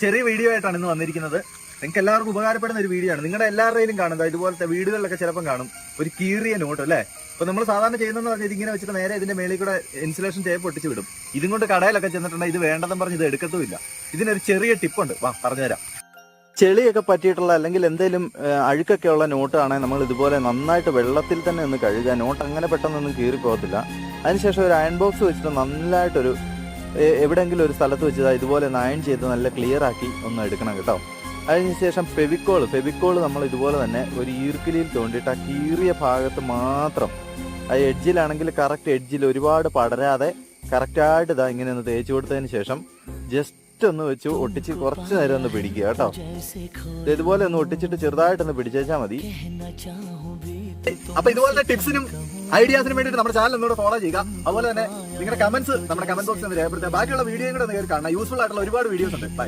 ചെറിയ വീഡിയോ ആയിട്ടാണ് ഇന്ന് വന്നിരിക്കുന്നത്. നിങ്ങൾക്ക് എല്ലാവർക്കും ഉപകാരപ്പെടുന്ന ഒരു വീഡിയോ ആണ്. നിങ്ങളുടെ എല്ലാവരുടെയും കാണുന്നത് ഇതുപോലത്തെ വീടുകളിലൊക്കെ ചിലപ്പം കാണും ഒരു കീറിയ നോട്ട് അല്ലേ. അപ്പൊ നമ്മൾ സാധാരണ ചെയ്യുന്നതെന്ന് പറഞ്ഞാൽ ഇതിങ്ങനെ വെച്ചിട്ട് നേരെ ഇതിന്റെ മേളിൽ കൂടെ ഇൻസുലേഷൻ ടേപ്പ് പൊട്ടിച്ച് വിടും. ഇതും കൊണ്ട് കടയിലൊക്കെ ചെന്നിട്ടുണ്ടെങ്കിൽ ഇത് വേണ്ടെന്ന് പറഞ്ഞ് ഇത് എടുക്കത്തുമില്ല. ഇതിനൊരു ചെറിയ ടിപ്പുണ്ട്, വാ പറഞ്ഞുതരാം. ചെളിയൊക്കെ പറ്റിയിട്ടുള്ള അല്ലെങ്കിൽ എന്തെങ്കിലും അഴുക്കൊക്കെ ഉള്ള നോട്ടാണെങ്കിൽ നമ്മൾ ഇതുപോലെ നന്നായിട്ട് വെള്ളത്തിൽ തന്നെ ഒന്ന് കഴുകുക. നോട്ട് അങ്ങനെ പെട്ടെന്നൊന്നും കീറിപ്പോകത്തില്ല. അതിനുശേഷം ഒരു അയൺ ബോക്സ് വെച്ചിട്ട് നല്ലതായിട്ടൊരു എവിടെയെങ്കിലും ഒരു സ്ഥലത്ത് വെച്ച് ഇതുപോലെ ഒന്ന് അയൺ ചെയ്ത് നല്ല ക്ലിയർ ആക്കി ഒന്ന് എടുക്കണം കേട്ടോ. അതിനുശേഷം ഫെവിക്കോൾ നമ്മൾ ഇതുപോലെ തന്നെ ഒരു ഈർക്കിലിയിൽ തോണ്ടിയിട്ട് ആ കീറിയ ഭാഗത്ത് മാത്രം, ആ എഡ്ജിലാണെങ്കിൽ കറക്റ്റ് എഡ്ജിൽ ഒരുപാട് പടരാതെ കറക്റ്റായിട്ട് ഇതാ ഇങ്ങനെ ഒന്ന് തേച്ച് കൊടുത്തതിന് ശേഷം ജസ്റ്റ് ഒന്ന് വെച്ച് ഒട്ടിച്ച് കുറച്ച് നേരം ഒന്ന് പിടിക്കുക കേട്ടോ. ഇതുപോലെ ഒന്ന് ഒട്ടിച്ചിട്ട് ചെറുതായിട്ടൊന്ന് പിടിച്ചേച്ചാൽ മതി. അപ്പൊ ഇതുപോലത്തെ ടിപ്സിനും ഐഡിയാസിനും വേണ്ടിയിട്ട് നമ്മുടെ ചാനൽ ഒന്നുകൂടെ ഫോളോ ചെയ്യുക. അതുപോലെ തന്നെ നിങ്ങളുടെ കമന്റ്സ് നമ്മുടെ കമന്റ് ബോക്സിൽ ഒന്ന് രേഖപ്പെടുത്തുക. ബാക്കിയുള്ള വീഡിയോയും കൂടെ ഒന്ന് കയറി കാണാം. യൂസ്ഫുൾ ആയിട്ടുള്ള ഒരുപാട് വീഡിയോസ് ഉണ്ട്. ബൈ.